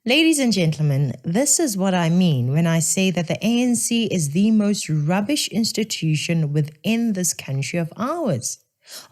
Ladies and gentlemen, this is what I mean when I say that the ANC is the most rubbish institution within this country of ours.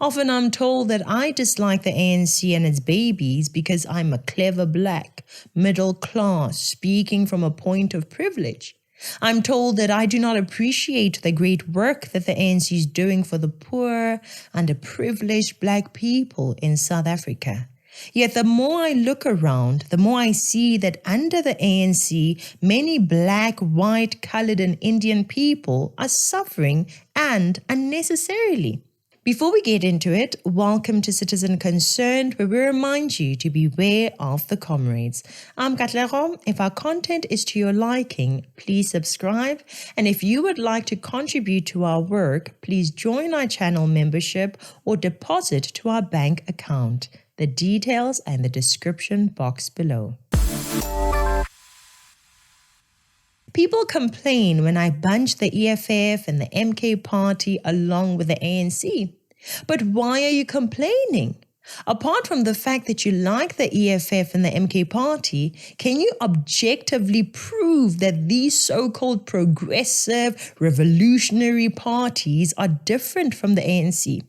Often I'm told that I dislike the ANC and its babies because I'm a clever black, middle class, speaking from a point of privilege. I'm told that I do not appreciate the great work that the ANC is doing for the poor, underprivileged black people in South Africa. Yet the more I look around, the more I see that under the ANC, many black, white, colored, and Indian people are suffering, and unnecessarily. Before we get into it, welcome to Citizen Concerned, where we remind you to beware of the comrades. I'm Katlego. If our content is to your liking, please subscribe. And if you would like to contribute to our work, please join our channel membership or deposit to our bank account. The details are in the description box below. People complain when I bunch the EFF and the MK party along with the ANC. But why are you complaining? Apart from the fact that you like the EFF and the MK party, can you objectively prove that these so-called progressive, revolutionary parties are different from the ANC?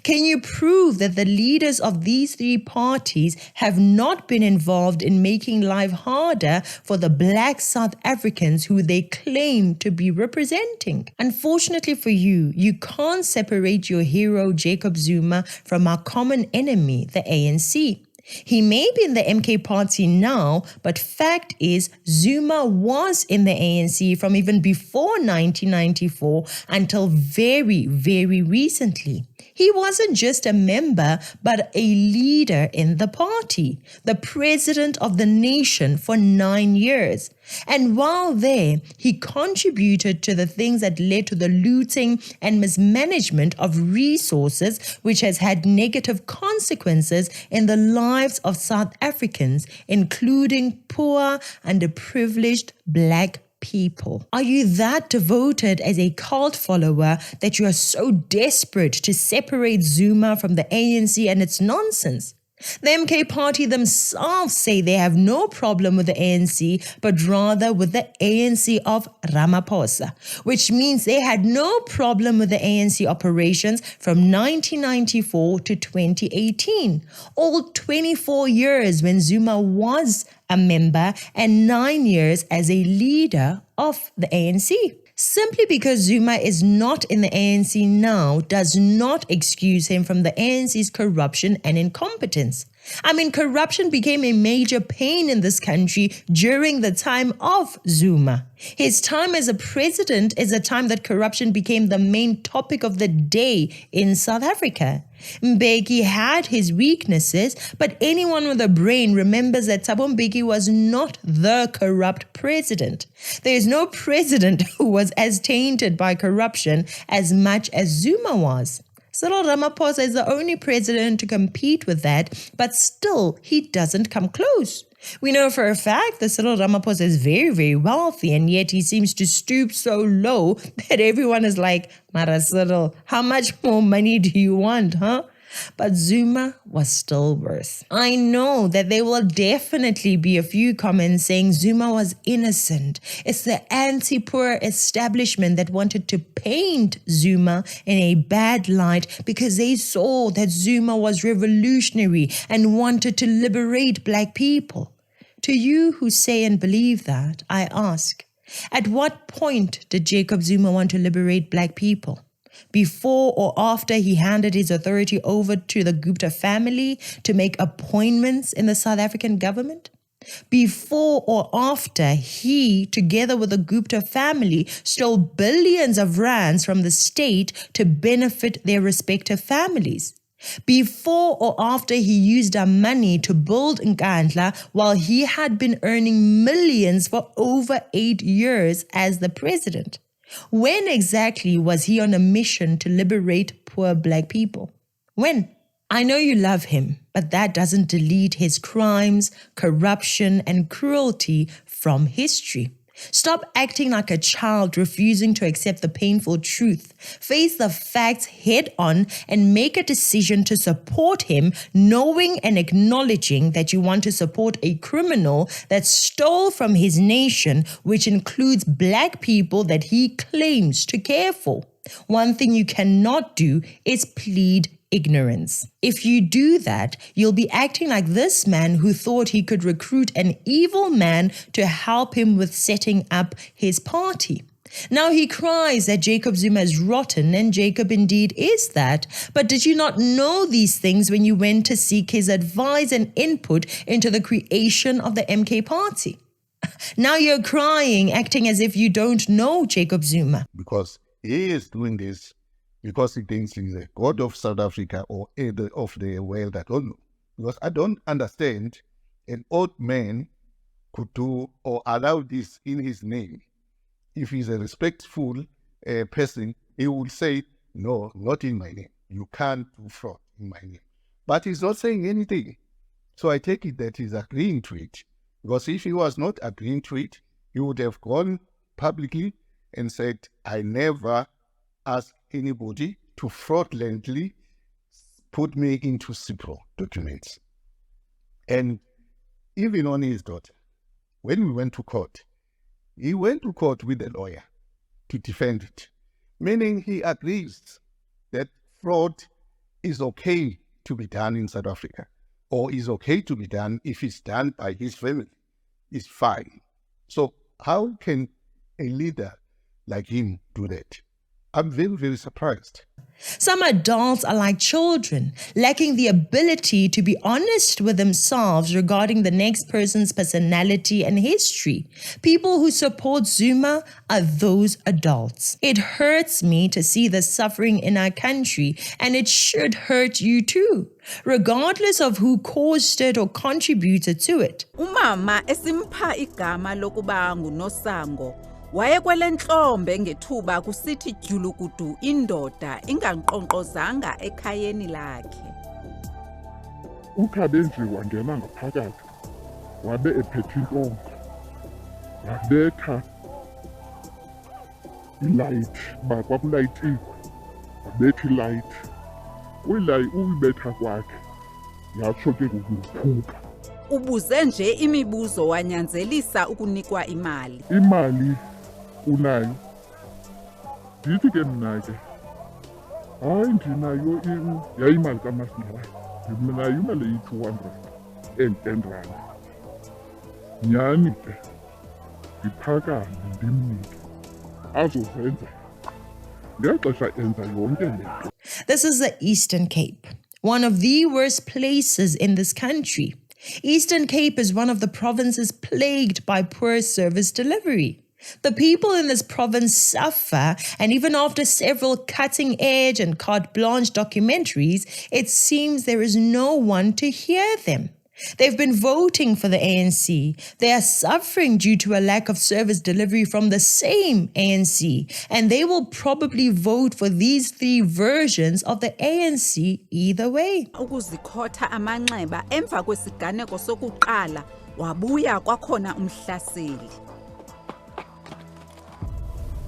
Can you prove that the leaders of these three parties have not been involved in making life harder for the black South Africans who they claim to be representing? Unfortunately for you, you can't separate your hero Jacob Zuma from our common enemy, the ANC. He may be in the MK party now, but fact is Zuma was in the ANC from even before 1994 until very, very recently. He wasn't just a member, but a leader in the party, the president of the nation for 9 years. And while there, he contributed to the things that led to the looting and mismanagement of resources, which has had negative consequences in the lives of South Africans, including poor, underprivileged black people. Are you that devoted as a cult follower that you are so desperate to separate Zuma from the ANC and its nonsense? The MK party themselves say they have no problem with the ANC, but rather with the ANC of Ramaphosa, which means they had no problem with the ANC operations from 1994 to 2018, all 24 years when Zuma was a member and 9 years as a leader of the ANC. Simply because Zuma is not in the ANC now does not excuse him from the ANC's corruption and incompetence. I mean, corruption became a major pain in this country during the time of Zuma. His time as a president is a time that corruption became the main topic of the day in South Africa. Mbeki had his weaknesses, but anyone with a brain remembers that Thabo Mbeki was not the corrupt president. There is no president who was as tainted by corruption as much as Zuma was. Cyril Ramaphosa is the only president to compete with that, but still, he doesn't come close. We know for a fact that Cyril Ramaphosa is very, very wealthy, and yet he seems to stoop so low that everyone is like, Mara Cyril, how much more money do you want, huh? But Zuma was still worse. I know that there will definitely be a few comments saying Zuma was innocent. It's the anti-poor establishment that wanted to paint Zuma in a bad light because they saw that Zuma was revolutionary and wanted to liberate black people. To you who say and believe that, I ask, at what point did Jacob Zuma want to liberate black people? Before or after he handed his authority over to the Gupta family to make appointments in the South African government? Before or after he, together with the Gupta family, stole billions of rands from the state to benefit their respective families? Before or after he used our money to build Nkandla while he had been earning millions for over 8 years as the president? When exactly was he on a mission to liberate poor black people? When? I know you love him, but that doesn't delete his crimes, corruption, and cruelty from history. Stop acting like a child refusing to accept the painful truth. Face the facts head on and make a decision to support him, knowing and acknowledging that you want to support a criminal that stole from his nation, which includes black people that he claims to care for. One thing you cannot do is plead ignorance. If you do that, you'll be acting like this man who thought he could recruit an evil man to help him with setting up his party. Now he cries that Jacob Zuma is rotten, and Jacob indeed is that. But did you not know these things when you went to seek his advice and input into the creation of the MK party? Now you're crying, acting as if you don't know Jacob Zuma. Because he is doing this because he thinks he's a god of South Africa or of the world. I don't know. Because I don't understand an old man could do or allow this in his name. If he's a respectful person, he would say, no, not in my name. You can't do fraud in my name. But he's not saying anything. So I take it that he's agreeing to it. Because if he was not agreeing to it, he would have gone publicly and said, I never asked anybody to fraudulently put me into CIPRO documents. And even on his daughter, when we went to court, he went to court with a lawyer to defend it, meaning he agrees that fraud is okay to be done in South Africa, or is okay to be done if it's done by his family. It's fine. So how can a leader like him do that? I'm very, very surprised. Some adults are like children, lacking the ability to be honest with themselves regarding the next person's personality and history. People who support Zuma are those adults. It hurts me to see the suffering in our country, and it should hurt you too, regardless of who caused it or contributed to it. Umama esimpha igama lokuba nguNosango wayekwelenthlombe ngethuba kusithi dyulukudu indoda inganqonqozanga ekhayeni lakhe. Uthabenji wangena ngaphakathi wabe ephethe intonga wabetha ilight bakwakulayitiwe wabetha ilight uyibetha kwakhe yatsho ke ngokuphupha. Ubuze nje imibuzo wanyanzelisa ukunikwa imali. Imali unayo? Ndithi ke mna ke hayi ndinayo yayimali kamasingcwabane, ndinayo imali eyi-210 rand. Nyhani ke ndiphakame ndimnike azozenza ngexesha enza yonke le nto. This is the Eastern Cape, one of the worst places in this country. Eastern Cape is one of the provinces plagued by poor service delivery. The people in this province suffer, and even after several cutting-edge and carte blanche documentaries, it seems there is no one to hear them. They've been voting for the ANC. They are suffering due to a lack of service delivery from the same ANC, and they will probably vote for these three versions of the ANC either way. Ukuzikhotha amanxeba emva kwesiganeko sokuqala wabuya kwakhona umhlaseli.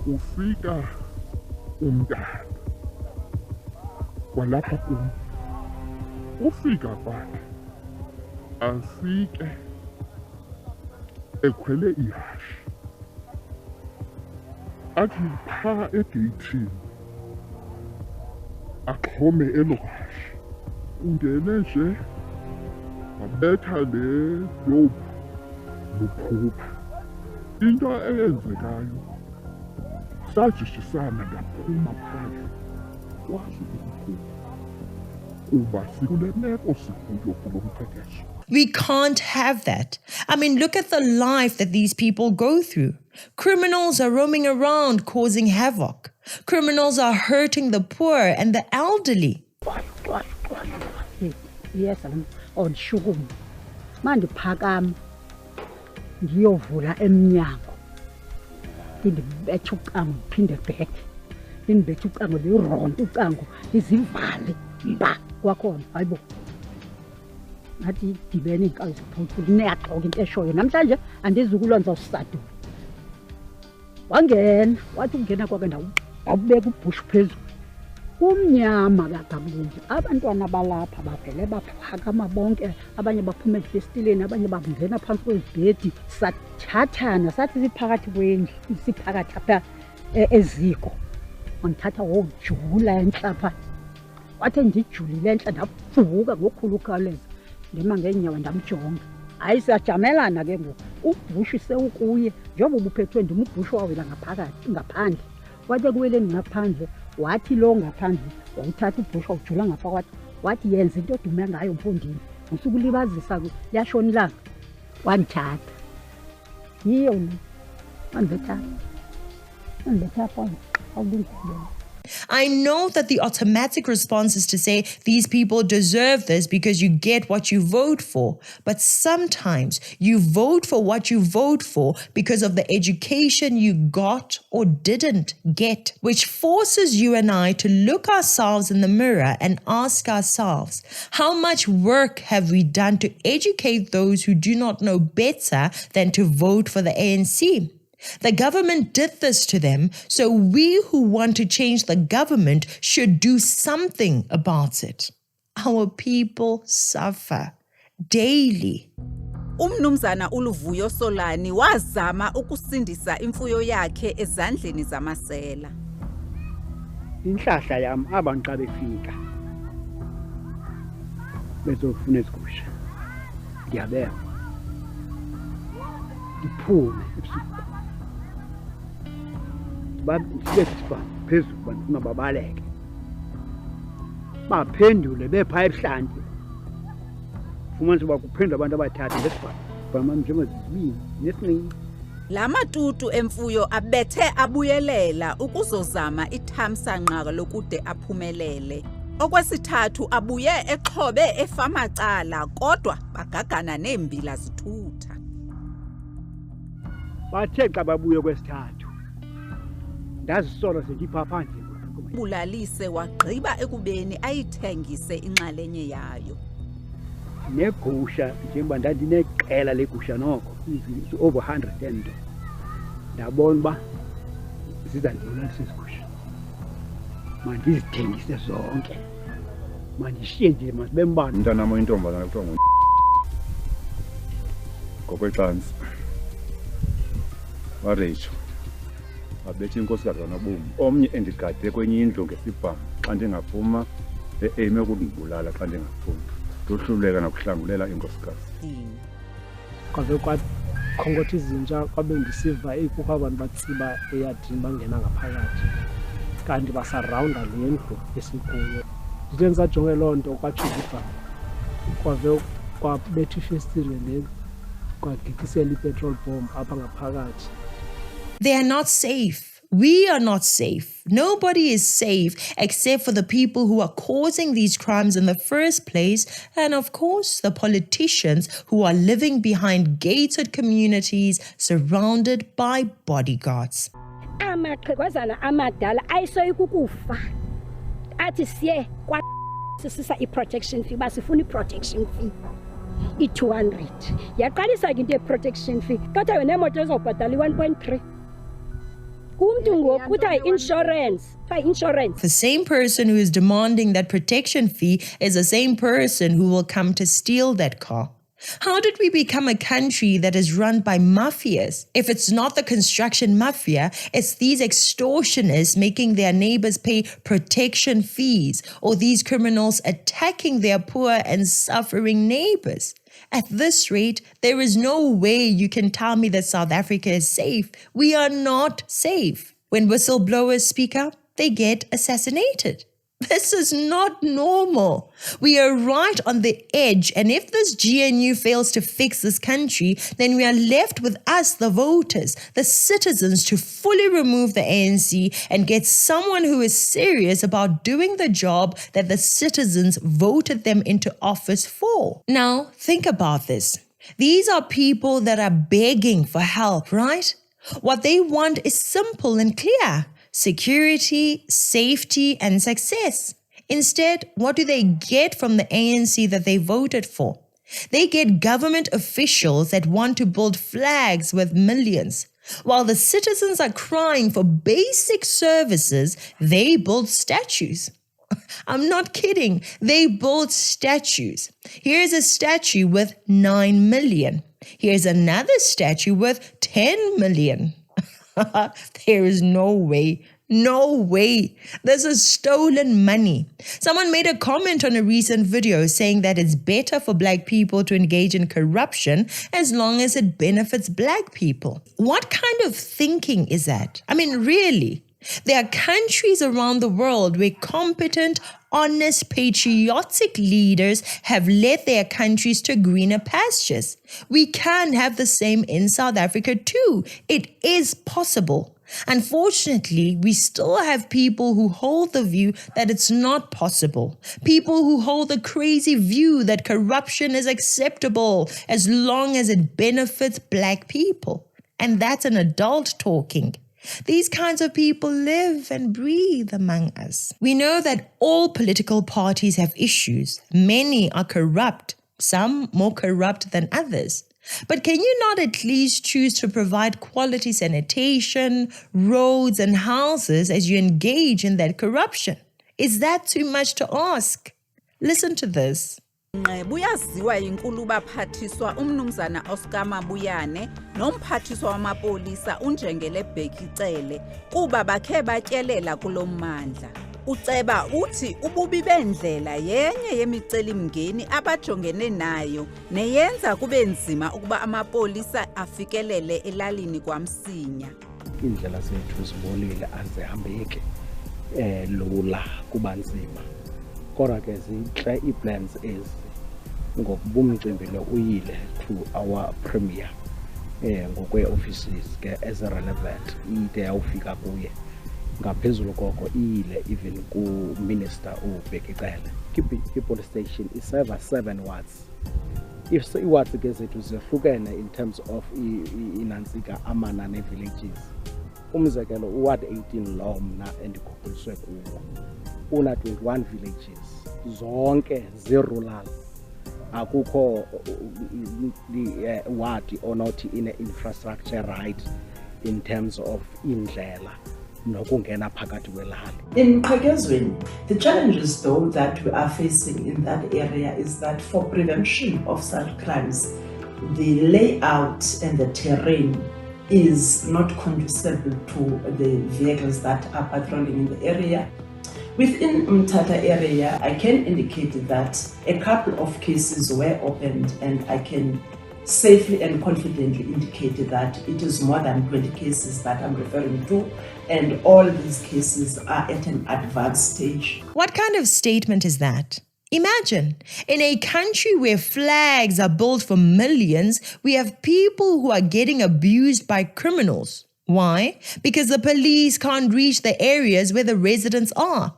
Ufika umntana kwalapha kum, ufika kwakhe afike ekhwele ihashe, athi phaa egeyithini axhome elo hashe. Ungene nje wabetha le yobhu luphupha. Into eyenzekayo sajishisana ndaphuma phandle kwazi ukuphupha kuba sikule meko sikuyo kulo mqeqesho. We can't have that. I mean, look at the life that these people go through. Criminals are roaming around causing havoc. Criminals are hurting the poor and the elderly. Yes, I'm on sugar. Mandi phakam ngiyovula emnyango. Ndibethe ucango phinde back. Ndibethe ucango lironto ucango izivale mba kwakhona. Hayibo. Ngathi dibene inkazi phuthu neyaxoka into eshoyo namhlanje andizukulwa nizawusadula. wangena wathi ukungena kwakhe ndawubeka ubhushu phezulu kumnyama kagabulenje abantwana balapha bavele baphakama bonke abanye baphuma efestileni abanye bangena phansi kwezibhedi sathathana sathi siphakathi kwendlu siphakathi apha eziko wangithatha wojula enhlapha wathi ndijulile enhla ndavuka ngokukhulu ukhawuleza ndima ngeenyawo ndamjonga hayi siyajamelana ke ngoku ubhushu sewukuye njengoba ubuphethwe ndim ubhushu wawela ngaphandle wathi kuweleni ngaphandle wathi lo ngaphandle wawuthatha ubhushu wawujula ngaphakathi wathi yenza into odume ngayo mfondini usukulibazisa yashona ilanga wandithatha yiyo lo wandibetha apha awulungile. I know that the automatic response is to say these people deserve this because you get what you vote for. But sometimes you vote for what you vote for because of the education you got or didn't get, which forces you and I to look ourselves in the mirror and ask ourselves, how much work have we done to educate those who do not know better than to vote for the ANC? The government did this to them, so we who want to change the government should do something about it. Our people suffer daily. Umnumzana uLuvuyo Solani wazama ukusindisa imfuyo yakhe ezandleni zamasela. Inhlahla yami abantu xa befika bezofuna isigusha ngiyabeka ndiphume ebusuku sibethisa phezulu bafuna babaleke baphendule bepha ebuhlanti fumanise uba kuphendula abantu abathathu ngesibhamu bamamjemazibini nesincinci. La matutu emfuyo abethe abuyelela ukuzozama ithamsanqa lokude aphumelele. Okwesithathu abuye exhobe efama cala kodwa bagagana neembila zithutha. Bathe xa babuye kwesithathu ndazisola sendipha phandle Bulalise wagqiba ekubeni ayithengise inxalenye yayo. Negusha njengoba ndandineqela legusha noko over 100 nto ndabona uba zizandibonalisa izigusha mandizithengise zonke mandishiye nje masibe mbani. Umntanam oyintombazana kuthiwa ngokwecansi wareitsho abethe inkosikazi kanobomi omnye endigade kwenye indlu ngesibhamu xa ndingaphuma eime ukundibulala xa ndingaphuma ndohluleka nakuhlangulela inkosikazi. Kwave kwakhonkothi izinja kwabe ndisiva kukho abantu batsiba eyadini bangena ngaphakathi kanti basarawunda le ndlu esikuyo. Ndithe ndisajonge loo nto kwatsho ibhamu kwave kwabetha ifestile le kwagikisela ipetrol bomb apha ngaphakathi. They are not safe. We are not safe. Nobody is safe except for the people who are causing these crimes in the first place, and of course, the politicians who are living behind gated communities surrounded by bodyguards. Amaqhegwazana amadala ayisoyi kukufa athi siye sisisa i-protection fee basifuna i-protection fee i-200 yaqalisa ke into ye-protection fee kodwa yona imoto ezobhatala i-1.3 The same person who is demanding that protection fee is the same person who will come to steal that car. How did we become a country that is run by mafias? If it's not the construction mafia, it's these extortionists making their neighbors pay protection fees, or these criminals attacking their poor and suffering neighbors. At this rate, there is no way you can tell me that South Africa is safe. We are not safe. When whistleblowers speak up, they get assassinated. This is not normal. We are right on the edge, and if this GNU fails to fix this country, then we are left with us, the voters, the citizens, to fully remove the ANC and get someone who is serious about doing the job that the citizens voted them into office for. Now, think about this. These are people that are begging for help, right? What they want is simple and clear. Security, safety, and success. Instead, what do they get from the ANC that they voted for? They get government officials that want to build flags with millions. While the citizens are crying for basic services, they build statues. I'm not kidding. They build statues. Here's a statue with 9 million. Here's another statue with 10 million. There is no way. No way. This is stolen money. Someone made a comment on a recent video saying that it's better for black people to engage in corruption as long as it benefits black people. What kind of thinking is that? I mean, really? There are countries around the world where competent, honest, patriotic leaders have led their countries to greener pastures. We can have the same in South Africa too. It is possible. Unfortunately, we still have people who hold the view that it's not possible. People who hold the crazy view that corruption is acceptable as long as it benefits black people. And that's an adult talking. These kinds of people live and breathe among us. We know that all political parties have issues. Many are corrupt, some more corrupt than others. But can you not at least choose to provide quality sanitation, roads, and houses as you engage in that corruption? Is that too much to ask? Listen to this. Buyaziwa inkulu baphathiswa umnumzana Oscar Mabuyane nomphathiswa wamapolisa unjengele Bhekicele kuba bakhe batyelela kulommandla. Uceba uthi ububi bendlela yenye yemicelimngeni abajongene nayo neyenza kube nzima ukuba amapolisa afikelele elalini kwamsinya. Indlela zethu zibolile azihambeki lula kuba nzima. Kodwa ke zinhle ii-plans ezi ngokubumcimbi lo uyile to our premier ngokwe-offices ke as relevant ide yawufika kuye. Ngaphezulu koko iyile even ku-minister uBhekicele. I-police station iseva 7 wards. If i-wards ke zethu zihlukene in terms of inantsika amana ne-villages. Umzekelo uward 18 lo mna endikhuphiswe kuwo una 21 villages zonke zirural. Akukho ward onothi ine-infrastructure right in terms of indlela. In Qhekezweni, the challenges though that we are facing in that area is that for prevention of such crimes, the layout and the terrain is not conducive to the vehicles that are patrolling in the area. Within Mthatha area, I can indicate that a couple of cases were opened, and I can safely and confidently indicate that it is more than 20 cases that I'm referring to, and all these cases are at an advanced stage. What kind of statement is that? Imagine, in a country where flags are built for millions, we have people who are getting abused by criminals. Why? Because the police can't reach the areas where the residents are.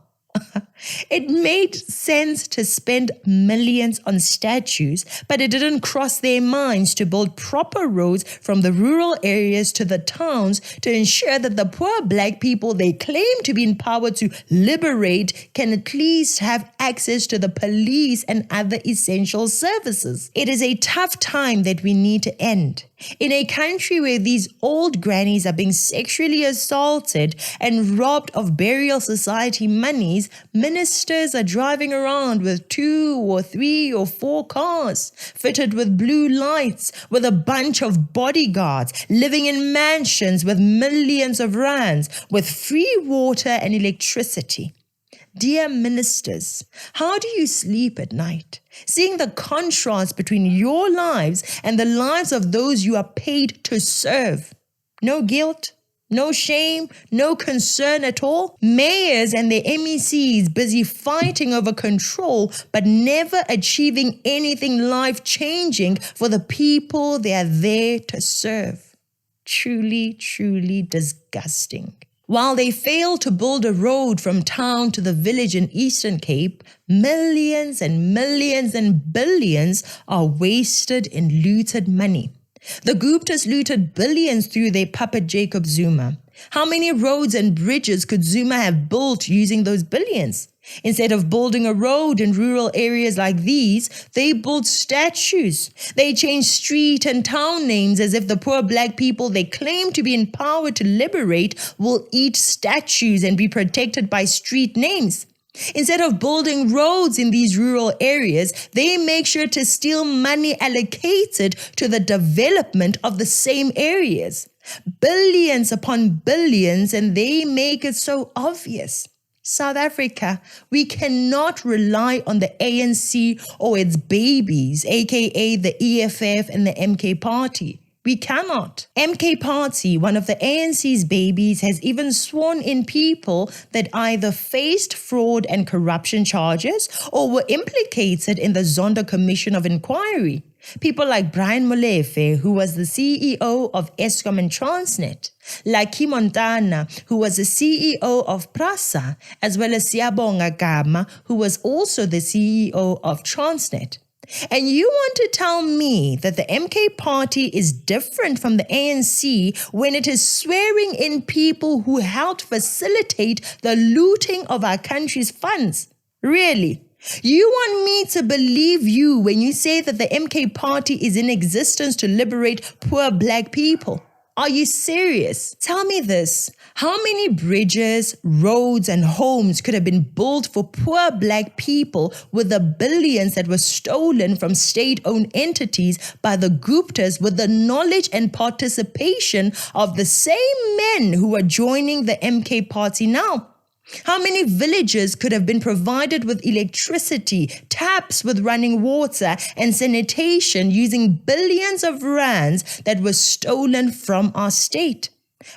It made sense to spend millions on statues, but it didn't cross their minds to build proper roads from the rural areas to the towns to ensure that the poor black people they claim to be empowered to liberate can at least have access to the police and other essential services. It is a tough time that we need to end. In a country where these old grannies are being sexually assaulted and robbed of burial society monies, ministers are driving around with 2 or 3 or 4 cars fitted with blue lights, with a bunch of bodyguards, living in mansions with millions of rands, with free water and electricity. Dear ministers, how do you sleep at night, seeing the contrast between your lives and the lives of those you are paid to serve? No guilt, no shame, no concern at all. Mayors and their MECs busy fighting over control, but never achieving anything life-changing for the people they are there to serve. Truly, truly disgusting. While they fail to build a road from town to the village in Eastern Cape, millions and millions and billions are wasted in looted money. The Guptas looted billions through their puppet Jacob Zuma. How many roads and bridges could Zuma have built using those billions? Instead of building a road in rural areas like these, they build statues. They change street and town names as if the poor black people they claim to be empowered to liberate will eat statues and be protected by street names. Instead of building roads in these rural areas, they make sure to steal money allocated to the development of the same areas. Billions upon billions, and they make it so obvious. South Africa, we cannot rely on the ANC or its babies, aka the EFF and the MK Party. We cannot. MK Party, one of the ANC's babies, has even sworn in people that either faced fraud and corruption charges or were implicated in the Zondo Commission of Inquiry. People like Brian Molefe, who was the CEO of Eskom and Transnet, Lucky Montana, who was the CEO of Prasa, as well as Siyabonga Gama, who was also the CEO of Transnet. And you want to tell me that the MK Party is different from the ANC when it is swearing in people who helped facilitate the looting of our country's funds? Really? You want me to believe you when you say that the MK Party is in existence to liberate poor black people? Are you serious? Tell me this. How many bridges, roads, and homes could have been built for poor black people with the billions that were stolen from state-owned entities by the Guptas with the knowledge and participation of the same men who are joining the MK Party now? How many villages could have been provided with electricity, taps with running water, and sanitation using billions of rands that were stolen from our state?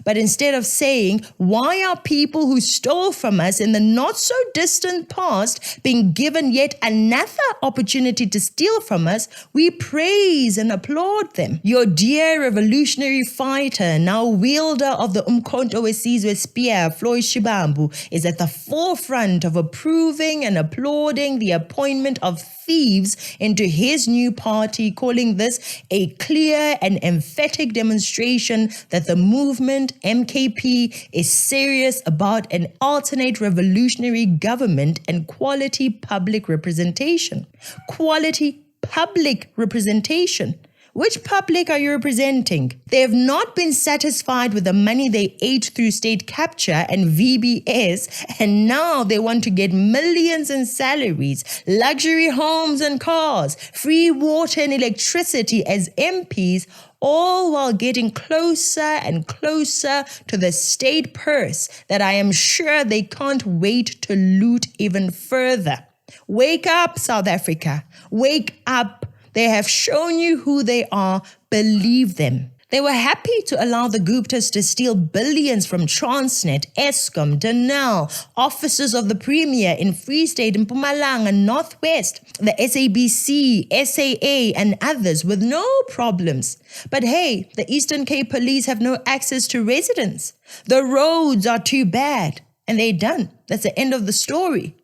But instead of saying, why are people who stole from us in the not-so-distant past being given yet another opportunity to steal from us, we praise and applaud them. Your dear revolutionary fighter, now wielder of the Umkhonto Wesizwe spear, Floyd Shibambu, is at the forefront of approving and applauding the appointment of thieves into his new party, calling this a clear and emphatic demonstration that the movement MKP is serious about an alternate revolutionary government and quality public representation. Quality public representation. Which public are you representing? They have not been satisfied with the money they ate through state capture and VBS, and now they want to get millions in salaries, luxury homes and cars, free water and electricity as MPs, all while getting closer and closer to the state purse that I am sure they can't wait to loot even further. Wake up, South Africa. Wake up. They have shown you who they are. Believe them. They were happy to allow the Guptas to steal billions from Transnet, Eskom, Denel, offices of the Premier in Free State, in Mpumalanga, Northwest, the SABC, SAA, and others with no problems. But hey, the Eastern Cape Police have no access to residents. The roads are too bad. And they're done. That's the end of the story.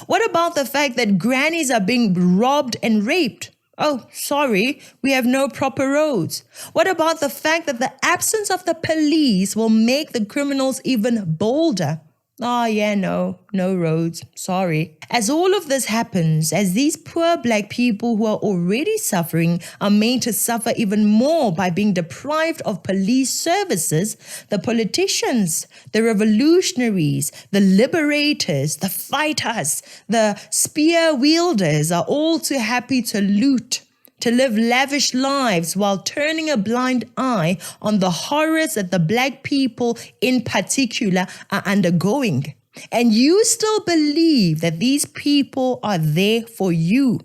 What about the fact that grannies are being robbed and raped? Oh, sorry, we have no proper roads. What about the fact that the absence of the police will make the criminals even bolder? Oh, yeah, no roads. Sorry. As all of this happens, as these poor black people who are already suffering are made to suffer even more by being deprived of police services, the politicians, the revolutionaries, the liberators, the fighters, the spear wielders are all too happy to loot, to live lavish lives while turning a blind eye on the horrors that the black people in particular are undergoing. And you still believe that these people are there for you.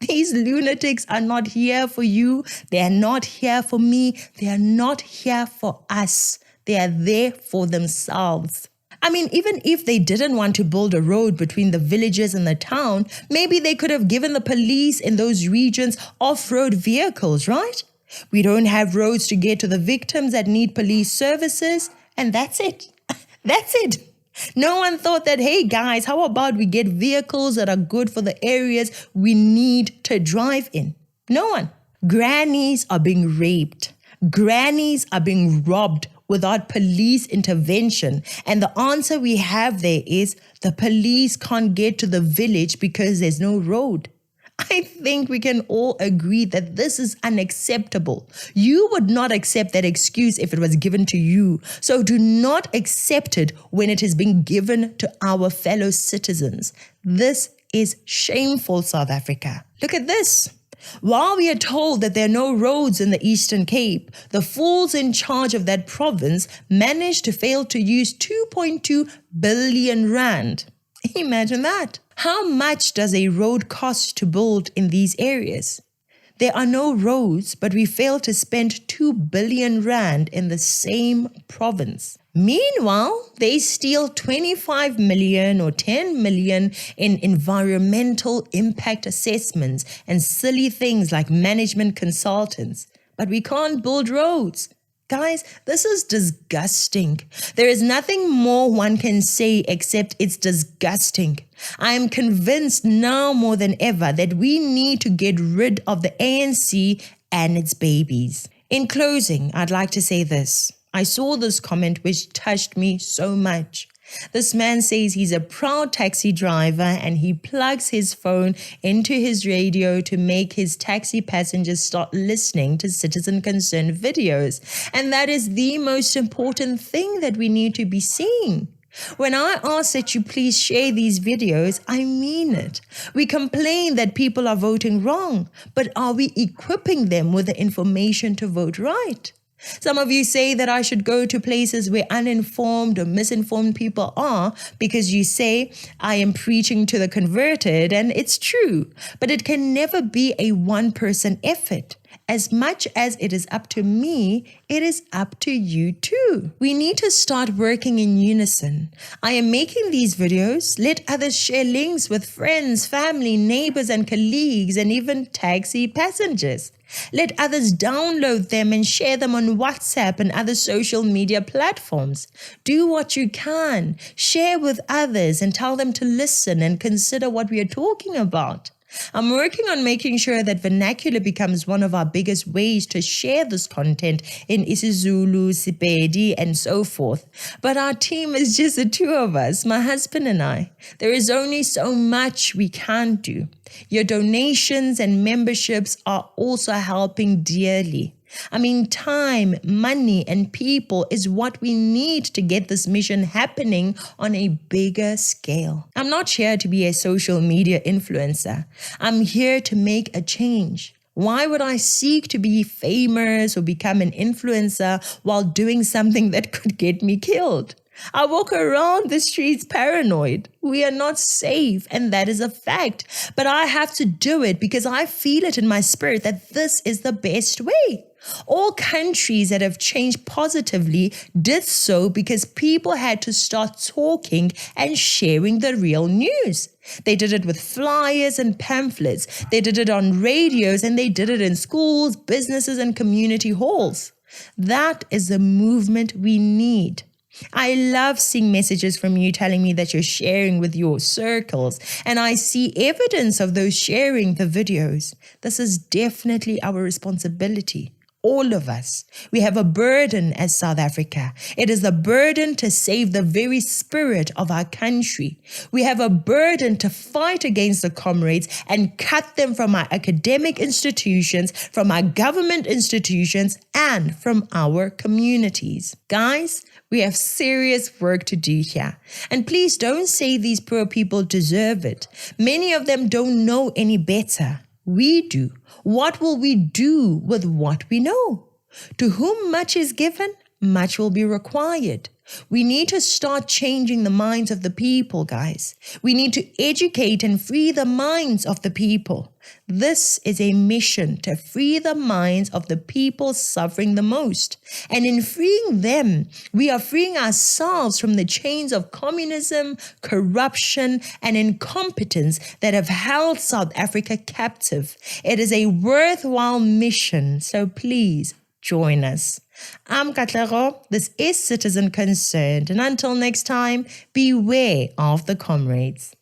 These lunatics are not here for you. They are not here for me. They are not here for us. They are there for themselves. I mean, even if they didn't want to build a road between the villages and the town, maybe they could have given the police in those regions off-road vehicles, right? We don't have roads to get to the victims that need police services, and that's it. That's it. No one thought that, hey guys, how about we get vehicles that are good for the areas we need to drive in? No one. Grannies are being raped. Grannies are being robbed without police intervention. And the answer we have there is the police can't get to the village because there's no road. I think we can all agree that this is unacceptable. You would not accept that excuse if it was given to you. So do not accept it when it is being given to our fellow citizens. This is shameful, South Africa. Look at this. While we are told that there are no roads in the Eastern Cape, the fools in charge of that province managed to fail to use 2.2 billion rand. Imagine that. How much does a road cost to build in these areas? There are no roads, but we fail to spend 2 billion rand in the same province. Meanwhile, they steal 25 million or 10 million in environmental impact assessments and silly things like management consultants. But we can't build roads. Guys, this is disgusting. There is nothing more one can say except it's disgusting. I am convinced now more than ever that we need to get rid of the ANC and its babies. In closing, I'd like to say this. I saw this comment which touched me so much. This man says he's a proud taxi driver and he plugs his phone into his radio to make his taxi passengers start listening to citizen concern videos. And that is the most important thing that we need to be seeing. When I ask that you please share these videos, I mean it. We complain that people are voting wrong, but are we equipping them with the information to vote right? Some of you say that I should go to places where uninformed or misinformed people are because you say I am preaching to the converted, and it's true, but it can never be a one-person effort. As much as it is up to me, it is up to you too. We need to start working in unison. I am making these videos. Let others share links with friends, family, neighbors, and colleagues, and even taxi passengers. Let others download them and share them on WhatsApp and other social media platforms. Do what you can. Share with others and tell them to listen and consider what we are talking about. I'm working on making sure that vernacular becomes one of our biggest ways to share this content in isiZulu, Sepedi, and so forth. But our team is just the two of us, my husband and I. There is only so much we can do. Your donations and memberships are also helping dearly. I mean, time, money, and people is what we need to get this mission happening on a bigger scale. I'm not here to be a social media influencer. I'm here to make a change. Why would I seek to be famous or become an influencer while doing something that could get me killed? I walk around the streets paranoid. We are not safe, and that is a fact. But I have to do it because I feel it in my spirit that this is the best way. All countries that have changed positively did so because people had to start talking and sharing the real news. They did it with flyers and pamphlets. They did it on radios, and they did it in schools, businesses, and community halls. That is the movement we need. I love seeing messages from you telling me that you're sharing with your circles, and I see evidence of those sharing the videos. This is definitely our responsibility. All of us. We have a burden as South Africa. It is a burden to save the very spirit of our country. We have a burden to fight against the comrades and cut them from our academic institutions, from our government institutions, and from our communities. Guys, we have serious work to do here. And please don't say these poor people deserve it. Many of them don't know any better. We do. What will we do with what we know? To whom much is given, much will be required. We need to start changing the minds of the people, guys. We need to educate and free the minds of the people. This is a mission to free the minds of the people suffering the most. And in freeing them, we are freeing ourselves from the chains of communism, corruption, and incompetence that have held South Africa captive. It is a worthwhile mission, so please join us. I'm Katlego. This is Citizen Concerned. And until next time, beware of the comrades.